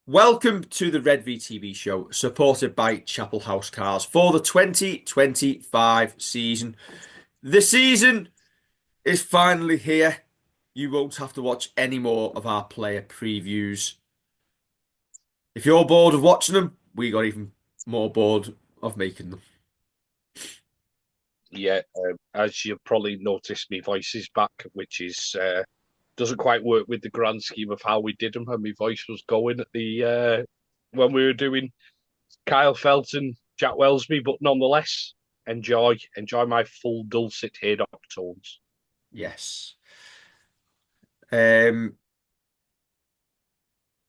Welcome to the Redvee TV Show, supported by Chapel House Cars for the 2025 season. The season is finally here. You won't have to watch any more of our player previews. If you're bored of watching them, we got even more bored of making them. Yeah, as you probably noticed, my voice is back, which is doesn't quite work with the grand scheme of how we did them. And my voice was going at the when we were doing Kyle Felton, Jack Wellesby, but nonetheless, enjoy my full dulcet head tones. Yes. Um,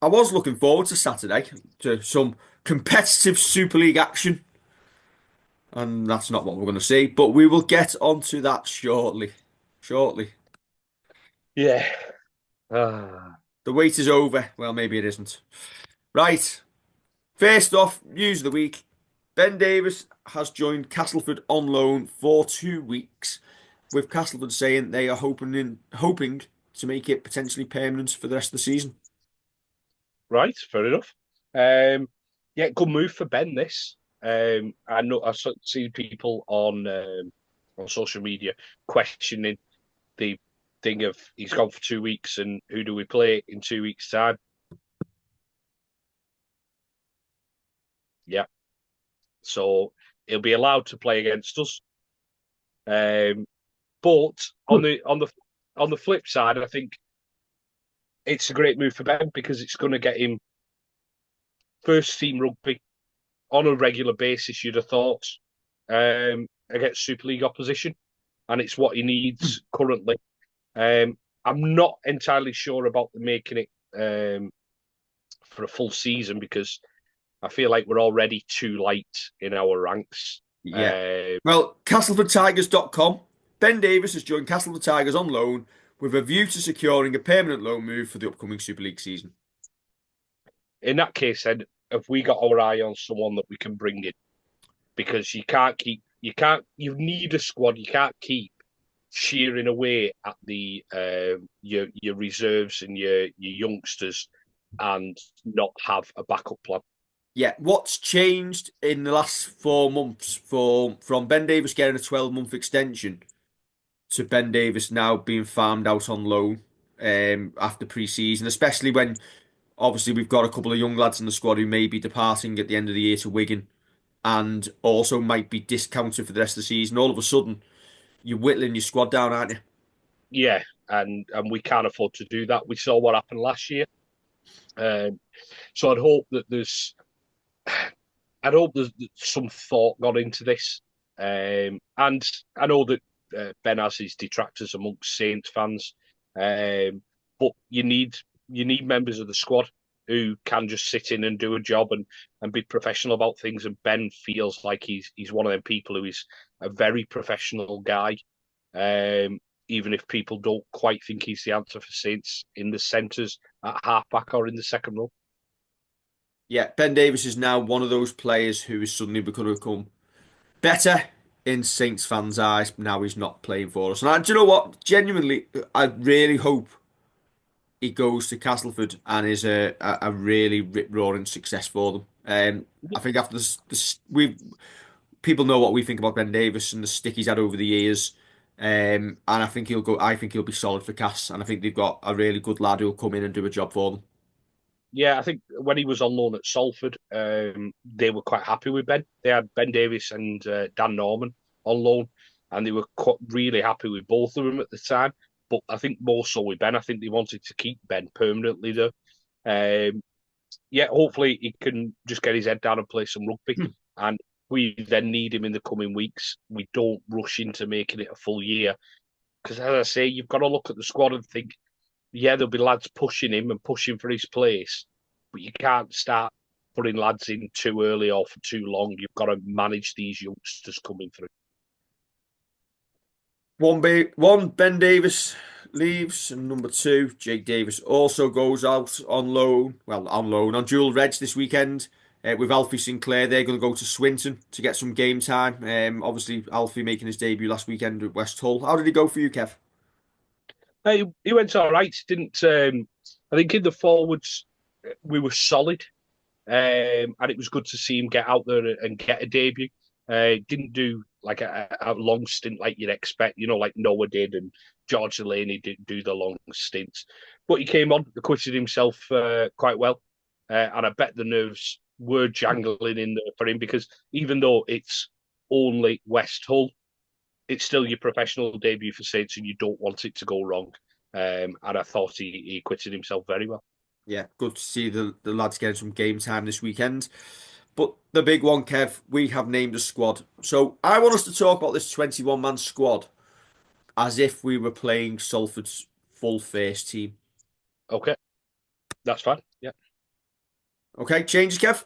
I was looking forward to Saturday to some competitive Super League action, and that's not what we're going to see, but we will get onto that shortly. Shortly. Yeah. Ah. The wait is over. Well, maybe it isn't. Right. First off, news of the week. Ben Davies has joined Castleford on loan for 2 weeks, with Castleford saying they are hoping to make it potentially permanent for the rest of the season. Right, fair enough. Um, yeah, good move for Ben. This. I know I've seen people on social media questioning the thing of he's gone for 2 weeks and who do we play in 2 weeks' time? Yeah, so he'll be allowed to play against us. Um, but on the flip side, I think it's a great move for Ben because it's going to get him first team rugby on a regular basis. You'd have thought against Super League opposition, and it's what he needs currently. I'm not entirely sure about making it for a full season because I feel like we're already too light in our ranks. Yeah. Uh, Well, CastlefordTigers.com. Ben Davies has joined Castleford Tigers on loan with a view to securing a permanent loan move for the upcoming Super League season. in that case, then, have we got our eye on someone that we can bring in? Because you need a squad. You can't keep shearing away at the your reserves and your youngsters and not have a backup plan. Yeah, what's changed in the last 4 months from Ben Davies getting a 12-month extension to Ben Davies now being farmed out on loan after pre-season, especially when obviously we've got a couple of young lads in the squad who may be departing at the end of the year to Wigan and also might be discounted for the rest of the season. All of a sudden, you're whittling your squad down, aren't you? Yeah, and we can't afford to do that. We saw what happened last year. Um, so I'd hope there's some thought gone into this. And I know that Ben has his detractors amongst Saints fans, um, but you need members of the squad who can just sit in and do a job and be professional about things. And Ben feels like he's one of them people who is a very professional guy. Um, Even if people don't quite think he's the answer for Saints in the centres at halfback or in the second row. Yeah, Ben Davies is now one of those players who is suddenly going to become better in Saints fans' eyes. Now he's not playing for us. And do you know what? Genuinely, I really hope he goes to Castleford and is a really rip-roaring success for them. I think after this we people know what we think about Ben Davies and the stick he's had over the years. And I think he'll go. I think he'll be solid for Cass, and I think they've got a really good lad who'll come in and do a job for them. Yeah, I think when he was on loan at Salford, they were quite happy with Ben. They had Ben Davies and Dan Norman on loan, and they were really happy with both of them at the time. But I think more so with Ben. I think they wanted to keep Ben permanently, though. Um, yeah, hopefully he can just get his head down and play some rugby. And we then need him in the coming weeks. We don't rush into making it a full year because, as I say, you've got to look at the squad and think yeah, there'll be lads pushing him and pushing for his place, but you can't start putting lads in too early or for too long. You've got to manage these youngsters coming through. One Ben Davis leaves, and number two, Jake Davis also goes out on loan. Well, on loan on dual reg this weekend with Alfie Sinclair. They're going to go to Swinton to get some game time. Obviously, Alfie making his debut last weekend at West Hull. How did he go for you, Kev? He went all right, didn't I think in the forwards. we were solid, and it was good to see him get out there and get a debut. Didn't do like a long stint like you'd expect, like Noah did and George Delaney didn't do the long stints. But he came on, acquitted himself quite well, and I bet the nerves were jangling in there for him because even though it's only West Hull, it's still your professional debut for Saints, and you don't want it to go wrong. And I thought he acquitted himself very well. Yeah, good to see the lads getting some game time this weekend. But the big one, Kev, we have named a squad. So I want us to talk about this 21-man squad as if we were playing Salford's full face team. Okay, that's fine. Yeah. Okay, changes, Kev?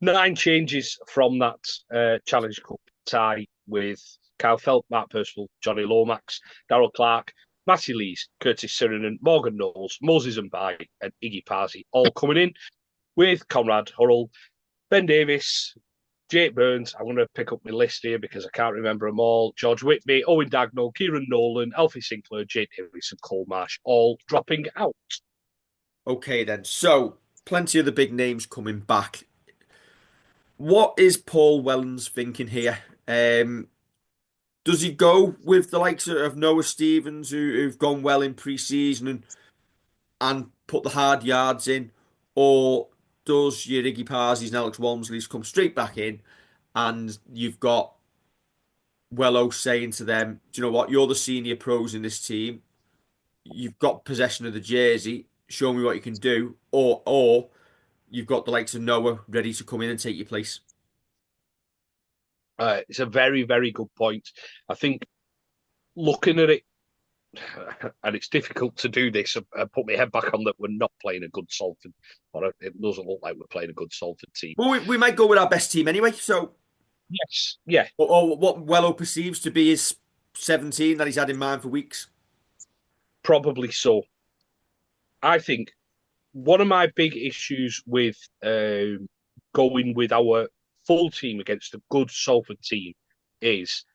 9 changes from that Challenge Cup tie with Kyle Felt, Matt Percival, Johnny Lomax, Darrell Clark, Matty Lees, Curtis Sirinen, Morgan Knowles, Moses Mbai, and Iggy Parsi all coming in with Conrad Hurrell, Ben Davies, Jake Burns. I'm going to pick up my list here because I can't remember them all. George Whitby, Owen Dagnall, Kieran Nolan, Alfie Sinclair, Jake Davis, and Cole Marsh all dropping out. Okay, then. So plenty of the big names coming back. What is Paul Wellens thinking here? Does he go with the likes of Noah Stevens, who've gone well in pre-season and put the hard yards in, or does your Iggy Parsies and Alex Walmsley's come straight back in, and you've got Wello saying to them, "Do you know what? You're the senior pros in this team. You've got possession of the jersey. Show me what you can do," or you've got the likes of Noah ready to come in and take your place. It's a very, very good point. I think looking at it, and it's difficult to do this and put my head back on that we're not playing a good Salford, or it doesn't look like we're playing a good Salford team. Well, we might go with our best team anyway. So, Yes, yeah, or what Wello perceives to be his 17 that he's had in mind for weeks. probably so. I think one of my big issues with going with our full team against a good Salford team is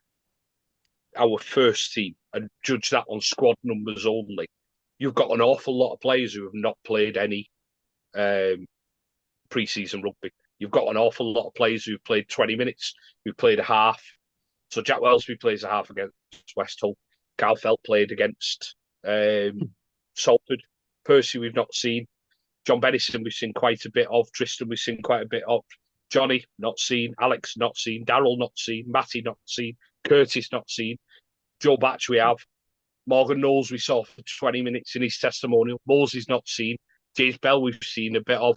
our first team and judge that on squad numbers only. You've got an awful lot of players who have not played any um, pre-season rugby. You've got an awful lot of players who've played 20 minutes, who've played a half. So Jack Wellsby plays a half against West Hull. Carl Felt played against Salford. Percy we've not seen. John Bennison we've seen quite a bit of. Tristan we've seen quite a bit of. Johnny not seen. Alex not seen. Darrell not seen. Matty not seen. Curtis not seen. Joe Batch we have. Morgan Knowles we saw for 20 minutes in his testimonial. Moses not seen. James Bell we've seen a bit of.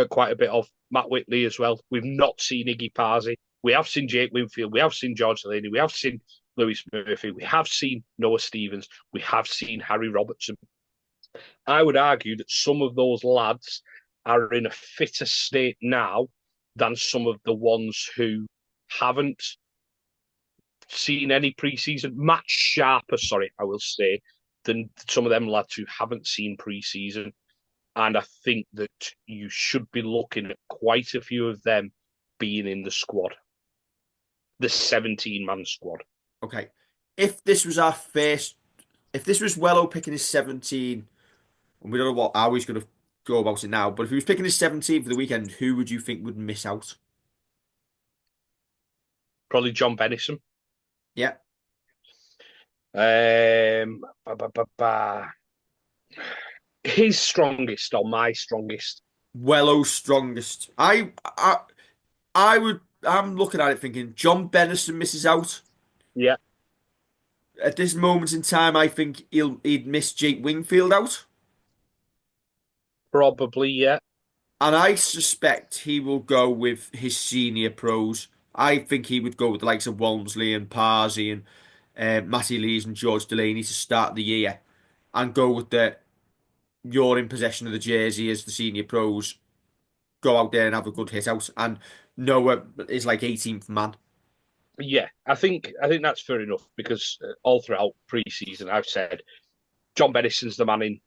Quite a bit of. Matt Whitley as well. We've not seen Iggy Parsi. We have seen Jake Winfield. We have seen George Delaney. We have seen Lewis Murphy. We have seen Noah Stevens. We have seen Harry Robertson. I would argue that some of those lads are in a fitter state now than some of the ones who haven't seen any preseason. Much sharper, sorry, I will say, than some of them lads who haven't seen preseason. And I think that you should be looking at quite a few of them being in the squad, the 17-man squad. Okay. If this was our first, if this was Wello picking his 17, and we don't know how he's going to go about it now, but if he was picking his 17 for the weekend, who would you think would miss out? Probably John Bennison. Yeah. Ba, ba, ba, ba. His strongest or my strongest? Wello's strongest. I'm looking at it thinking John Bennison misses out. Yeah, At this moment in time, I think he'd miss Jake Wingfield out. probably, yeah. And I suspect he will go with his senior pros. I think he would go with the likes of Walmsley and Parsi and Matty Lees and George Delaney to start the year and go with the you're in possession of the jersey as the senior pros. Go out there and have a good hit out. And Noah is like 18th man. Yeah, I think that's fair enough because all throughout pre-season I've said John Bennison's the man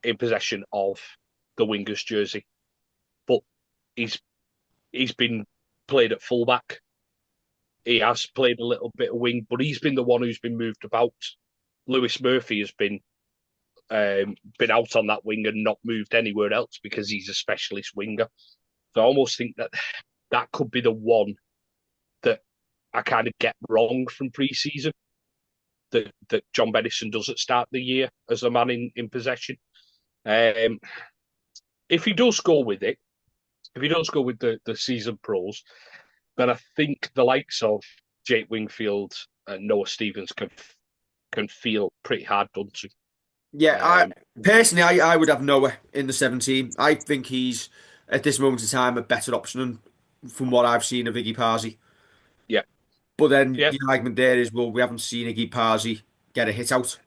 in possession of the winger's jersey, but he's he's been played at fullback. He has played a little bit of wing, but he's been the one who's been moved about. Lewis Murphy has been been out on that wing and not moved anywhere else because he's a specialist winger. So I almost think that that could be the one that I kind of get wrong from pre-season that John Benison does at start of the year as the man in possession. Um, if he does go with it, if he does go with the season pros, then I think the likes of Jake Wingfield and Noah Stevens can feel pretty hard done to. Yeah, I Um, personally, I would have Noah in the 17. I think he's at this moment in time a better option from what I've seen of Iggy Parsi. yeah, But then yeah, the argument there is, well, we haven't seen Iggy Parsi get a hit out.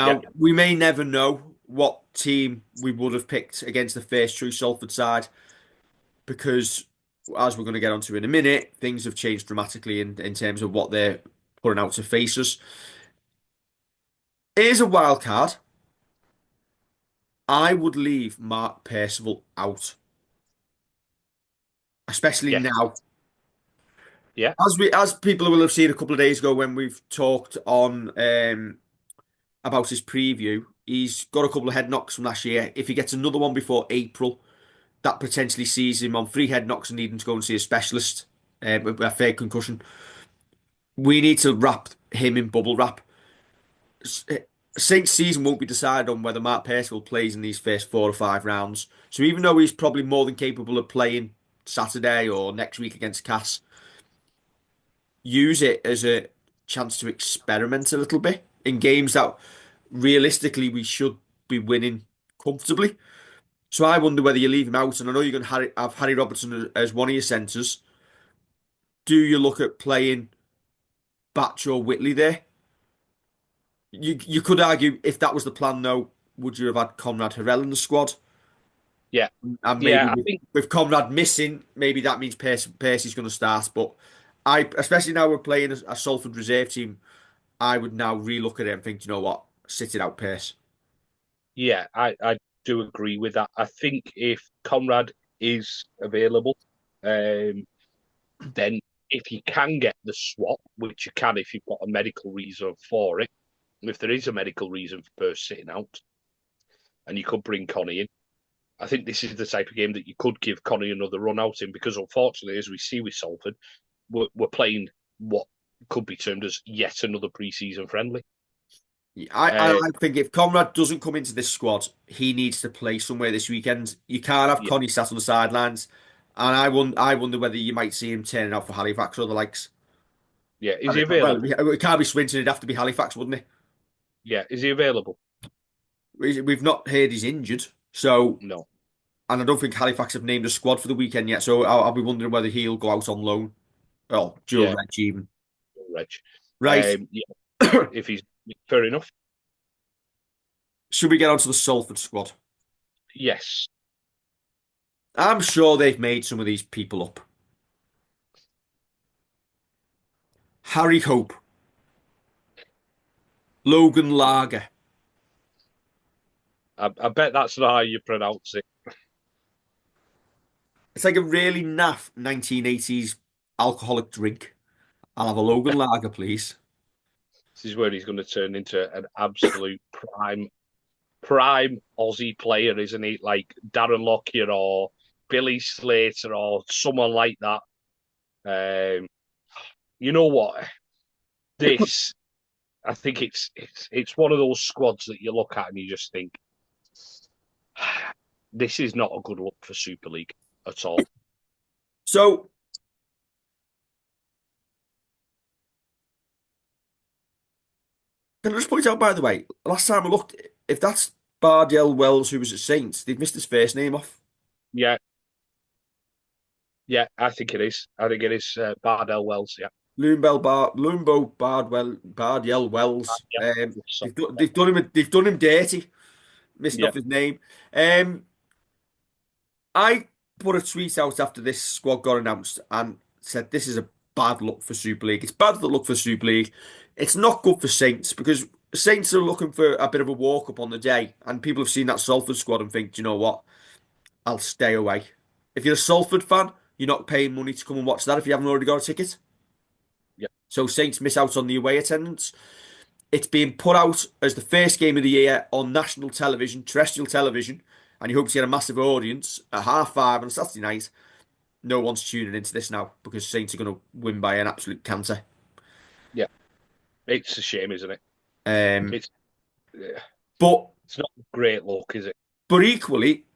yeah, Now, we may never know what team we would have picked against the first true Salford side because, as we're going to get onto in a minute, things have changed dramatically in terms of what they're putting out to face us. Here's a wild card. I would leave Mark Percival out, especially yeah, now. yeah, As people will have seen a couple of days ago when we've talked on about his preview, he's got a couple of head knocks from last year. If he gets another one before April, that potentially sees him on three head knocks and needing to go and see a specialist with a fair concussion. We need to wrap him in bubble wrap. Saints season won't be decided on whether Mark Percival plays in these first 4 or 5 rounds. So even though he's probably more than capable of playing Saturday or next week against Cass, use it as a chance to experiment a little bit in games that realistically we should be winning comfortably. So I wonder whether you leave him out, and I know you're going to have Harry Robertson as one of your centres. Do you look at playing Batch or Whitley there? You could argue if that was the plan, though, would you have had Conrad Harrell in the squad? yeah, And maybe yeah. I think with Conrad missing, maybe that means Percy's going to start. But especially now we're playing a Salford reserve team, I would now relook at it and think, you know what, sit it out, Percy. yeah, I do agree with that. I think if Conrad is available, um, then if you can get the swap, which you can if you've got a medical reason for it, if there is a medical reason for Perth sitting out, and you could bring Connie in, I think this is the type of game that you could give Connie another run out in because unfortunately, as we see with Salford, we're playing what could be termed as yet another pre-season friendly. I Uh, think if Conrad doesn't come into this squad, he needs to play somewhere this weekend. You can't have yeah, Connie sat on the sidelines, and I wonder whether you might see him turning out for Halifax or the likes. yeah. Is And he well, available? it can't be Swinton; it'd have to be Halifax, wouldn't it? Yeah, is he available? We've not heard he's injured, so No. and I don't think Halifax have named a squad for the weekend yet. So I'll be wondering whether he'll go out on loan. Well, dual Yeah, reg even. Reg. Right. Yeah, if he's fair enough. Should we get onto the Salford squad? Yes. I'm sure they've made some of these people up. Harry Hope, Logan Lager. I bet that's not how you pronounce it. It's like a really naff 1980s alcoholic drink. I'll have a Logan Lager, please. This is where he's going to turn into an absolute prime Aussie player, isn't he? Like Darren Lockyer or Billy Slater or someone like that. Um, you know what? This, I think it's one of those squads that you look at and you just think this is not a good look for Super League at all. So, can I just point out, by the way, last time I looked, if that's Bardell Wells who was at Saints, they've missed his first name off. Yeah, yeah, I think it is. I think it is Bardell Wells. Yeah, Lumbo Bardell Wells. yeah, so, They've done him dirty, missing yeah, off his name. Um, I put a tweet out after this squad got announced and said this is a bad look for Super League. It's bad look for Super League. It's not good for Saints because Saints are looking for a bit of a walk up on the day, and people have seen that Salford squad and think, "Do you know what? I'll stay away." If you're a Salford fan, you're not paying money to come and watch that if you haven't already got a ticket. yeah, So Saints miss out on the away attendance. It's being put out as the first game of the year on national television, terrestrial television, and you hope to get a massive audience at 5:30 on a Saturday night. No one's tuning into this now because Saints are going to win by an absolute canter. Yeah, it's a shame, isn't it? Um, It's yeah, but it's not great luck, is it? but equally,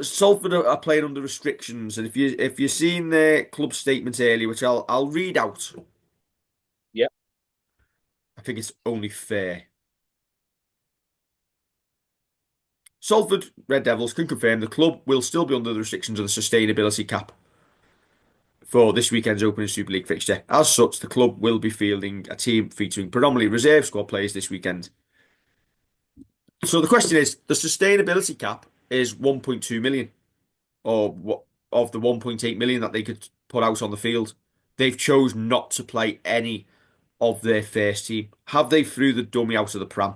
Salford are playing under restrictions, and if you've seen the club statement earlier, which I'll read out, Yeah. I think it's only fair. Salford Red Devils can confirm the club will still be under the restrictions of the sustainability cap for this weekend's opening Super League fixture. As such, the club will be fielding a team featuring predominantly reserve squad players this weekend. So the question is, the sustainability cap is 1.2 million, or what of the 1.8 million that they could put out on the field. They've chose not to play any of their first team. Have they threw the dummy out of the pram?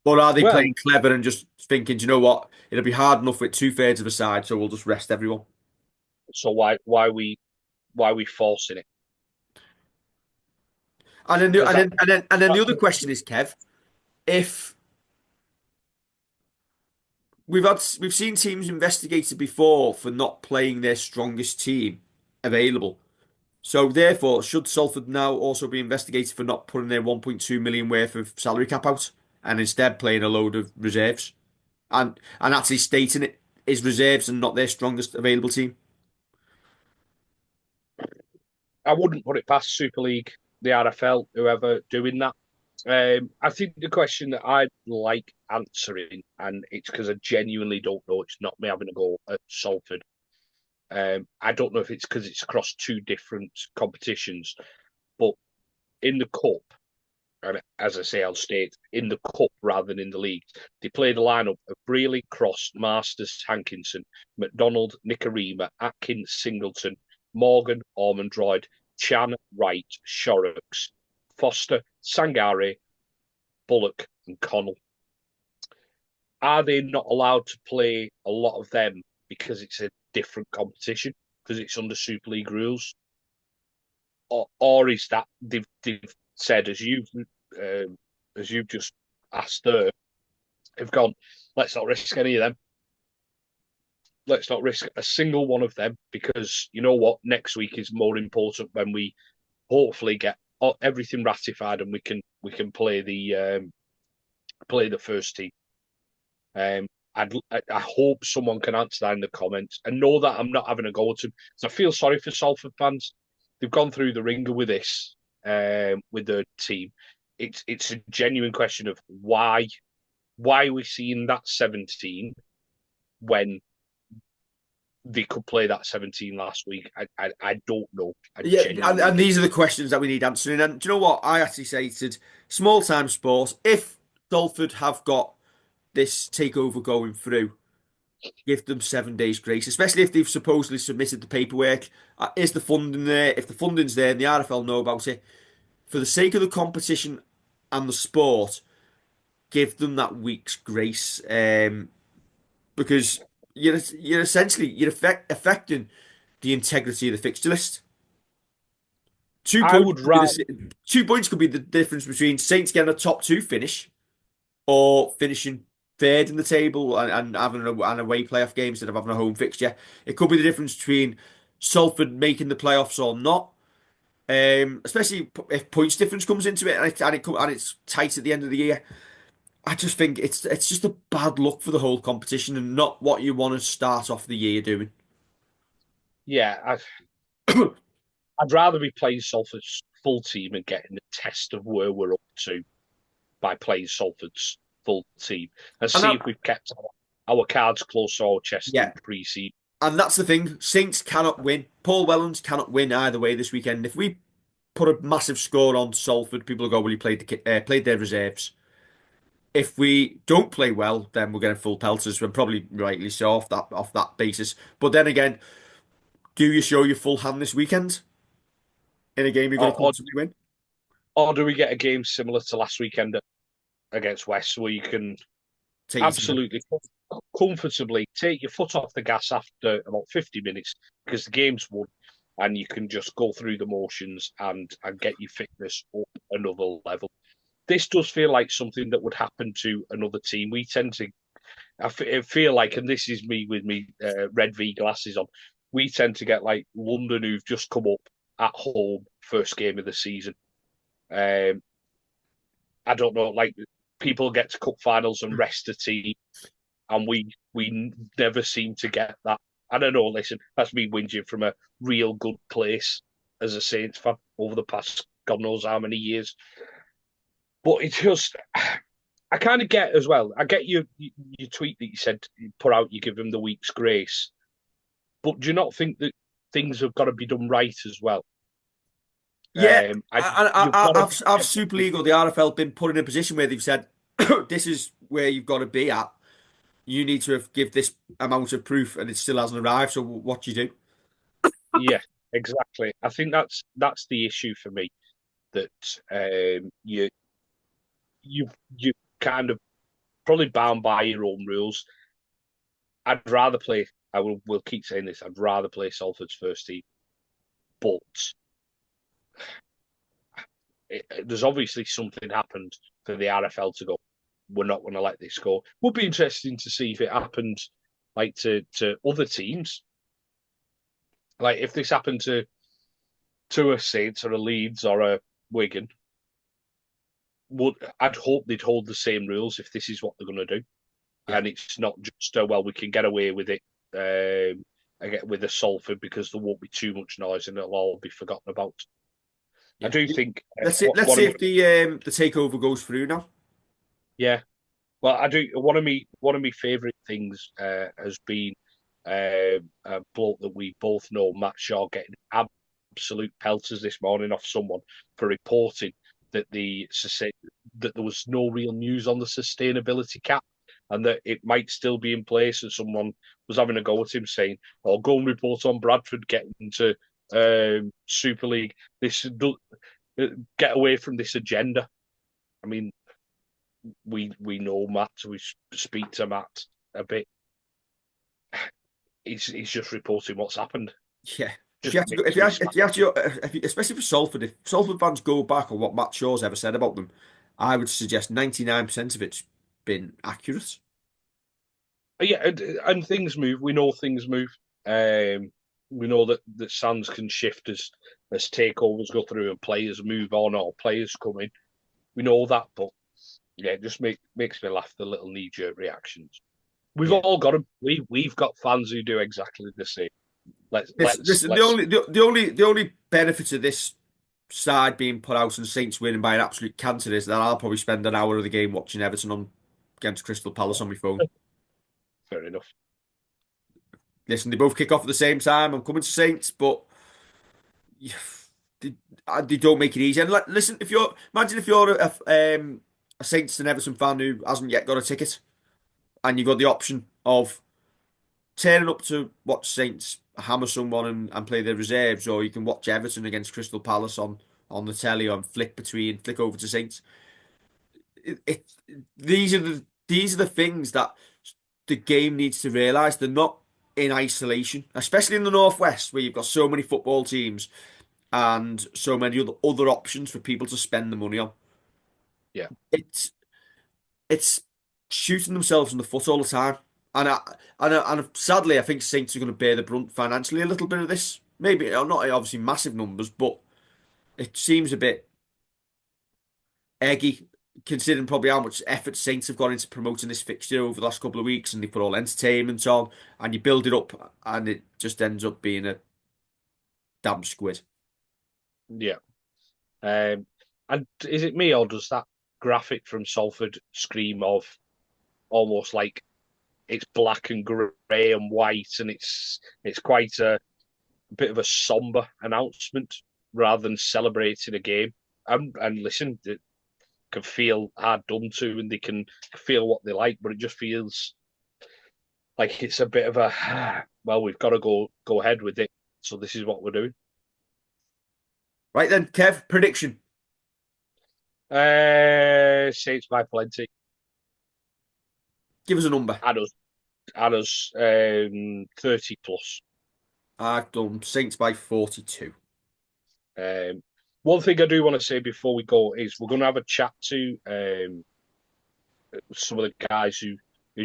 Or are they Well, playing clever and just thinking, do you know what? It'll be hard enough with two-thirds of a side, so we'll just rest everyone. so why we forcing it? And then Because the that's other question is, Kev, if we've seen teams investigated before for not playing their strongest team available. So therefore, should Salford now also be investigated for not putting their 1.2 million worth of salary cap out and instead playing a load of reserves and actually stating it is reserves and not their strongest available team? I wouldn't put it past Super League, the RFL, whoever doing that. I think the question that I'd like answering, and it's because I genuinely don't know, it's not me having a go at Salford. I don't know if it's because it's across two different competitions, but in the cup, and as I say, I'll state in the cup rather than in the league, they play the lineup of Brealey, Cross, Masters, Hankinson, McDonald, Nicarima, Atkins, Singleton, Morgan, Ormondroyd, Chan, Wright, Shorrocks, Foster, Sangare, Bullock, and Connell. Are they not allowed to play a lot of them because it's a different competition, because it's under Super League rules? Or is that they've said, as you've just asked there, have gone, let's not risk any of them. Let's not risk a single one of them, because you know what? Next week is more important when we hopefully get everything ratified and we can play the first team. Um, I hope someone can answer that in the comments and know that I'm not having a go at them. So I feel sorry for Salford fans. They've gone through the ringer with this, with their team. It's a genuine question of why are we seeing that 17 when they could play that 17 last week. I don't know. I Yeah, genuinely and don't. these are the questions that we need answering. And do you know what? I actually stated small time sports. If Salford have got this takeover going through, give them 7 days grace, especially if they've supposedly submitted the paperwork. Is the funding there? If the funding's there and the RFL know about it, for the sake of the competition and the sport, give them that week's grace. Because you're essentially affecting the integrity of the fixture list. Two I points would could be rather. the 2 points could be the difference between Saints getting a top two finish or finishing third in the table and having an away playoff game instead of having a home fixture. It could be the difference between Salford making the playoffs or not. Especially if points difference comes into it and it's tight at the end of the year. I just think it's just a bad look for the whole competition and not what you want to start off the year doing. Yeah, I'd rather be playing Salford's full team and getting the test of where we're up to by playing Salford's full team and And see that, if we've kept our cards close to our chest yeah, in pre-season. and that's the thing. Saints cannot win. Paul Wellens cannot win either way this weekend. If we put a massive score on Salford, people will go, "Well, he played their reserves." If we don't play well, then we're getting full pelters. We're probably rightly so off that basis. But then again, do you show your full hand this weekend in a game you're going Or, to or, comfortably win? or do we get a game similar to last weekend against West where you can Take your time. absolutely comfortably take your foot off the gas after about 50 minutes because the game's won, and you can just go through the motions and get your fitness up another level. This does feel like something that would happen to another team. We tend to, I feel like, and this is me with me Redvee glasses on, we tend to get like London who've just come up at home first game of the season. Um, I don't know, like people get to cup finals and rest a team, and we never seem to get that. I don't know. Listen, that's me whinging from a real good place as a Saints fan over the past God knows how many years. But it just, I kind of get as well. I get your tweet that you said you put out. You give him the week's grace, but do you not think that things have got to be done right as well? Yeah, And you've got to I've Super League or the RFL been put in a position where they've said, this is where you've got to be at. You need to give this amount of proof, and it still hasn't arrived. So what do you do? yeah, exactly. I think that's the issue for me that you kind of probably bound by your own rules. I'd rather play. Will keep saying this. I'd rather play Salford's first team, but there's obviously something happened for the RFL to go. We're not going to let this go. Would be interesting to see if it happened, like to other teams. Like if this happened to a Saints or a Leeds or a Wigan, would I'd hope they'd hold the same rules if this is what they're going to do, Yeah, and it's not just well we can get away with it. I get with the Salford because there won't be too much noise and it'll all be forgotten about. I yeah. do think Let's see. Let's one see of my if the takeover goes through now. yeah. Well, I do. One of my favourite things has been a bloke that we both know, Matt Shaw, getting absolute pelters this morning off someone for reporting that that there was no real news on the sustainability cap and that it might still be in place. And someone was having a go at him saying, "Oh, go and report on Bradford getting to Super League. This get away from this agenda." I mean, we know Matt, we speak to Matt a bit. He's just reporting what's happened. Yeah. If Just you have to go, makes me sad. if you actually, especially for Salford, if Salford fans go back on what Matt Shaw's ever said about them, I would suggest 99% of it's been accurate. Yeah, and things move. We know things move. Um, we know that sands can shift as takeovers go through and players move on or players come in. We know that, but yeah, it just makes me laugh the little knee jerk reactions. We've Yeah. all got them. We've got fans who do exactly the same. Listen, Let's the only benefit of this side being put out and Saints winning by an absolute cancer is that I'll probably spend an hour of the game watching Everton on against Crystal Palace on my phone. fair enough. Listen, they both kick off at the same time. I'm coming to Saints, but they, they don't make it easy. And listen, if you're imagine if you're a Saints and Everton fan who hasn't yet got a ticket, and you got the option of turning up to watch Saints hammer someone and play their reserves, or you can watch Everton against Crystal Palace on the telly and flick over to Saints. It these are the things that the game needs to realise. They're not in isolation, especially in the Northwest where you've got so many football teams and so many other options for people to spend the money on. Yeah, It's it's shooting themselves in the foot all the time. And sadly, I think Saints are going to bear the brunt financially a little bit of this. Maybe not obviously massive numbers, but it seems a bit eggy considering probably how much effort Saints have gone into promoting this fixture over the last couple of weeks, and they put all entertainment on, and you build it up, and it just ends up being a damn squid. yeah. Um, and is it me or does that graphic from Salford scream of almost like it's black and grey and white, and it's quite a bit of a somber announcement rather than celebrating a game. And listen, it can feel hard done to, and they can feel what they like, but it just feels like it's a bit of a well, we've got to go ahead with it. So this is what we're doing. Right then, Kev, prediction. Saints by plenty. Give us a number. Add us 30 plus. I've done Saints by 42. One thing I do want to say before we go is we're going to have a chat to some of the guys who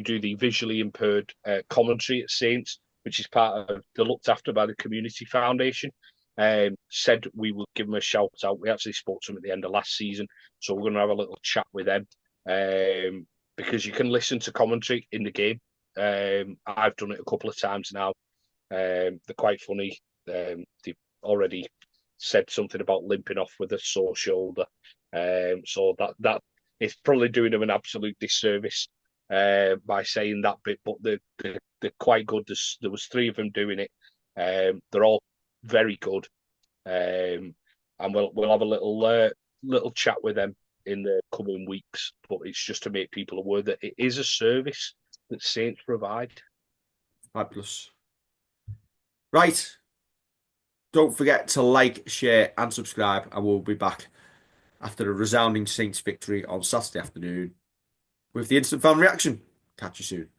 do the visually impaired commentary at Saints, which is part of they're looked after by the Community Foundation. Said we would give them a shout out. We actually spoke to them at the end of last season, so we're going to have a little chat with them because you can listen to commentary in the game. I've done it a couple of times now. They're quite funny. They've already said something about limping off with a sore shoulder. So that it's probably doing them an absolute disservice by saying that bit, but they're quite good. There was three of them doing it. They're all very good, and we'll have a little chat with them in the coming weeks. But it's just to make people aware that it is a service that Saints provide. Fabulous. Right. Don't forget to like, share, and subscribe, and we'll be back after a resounding Saints victory on Saturday afternoon with the instant fan reaction. Catch you soon.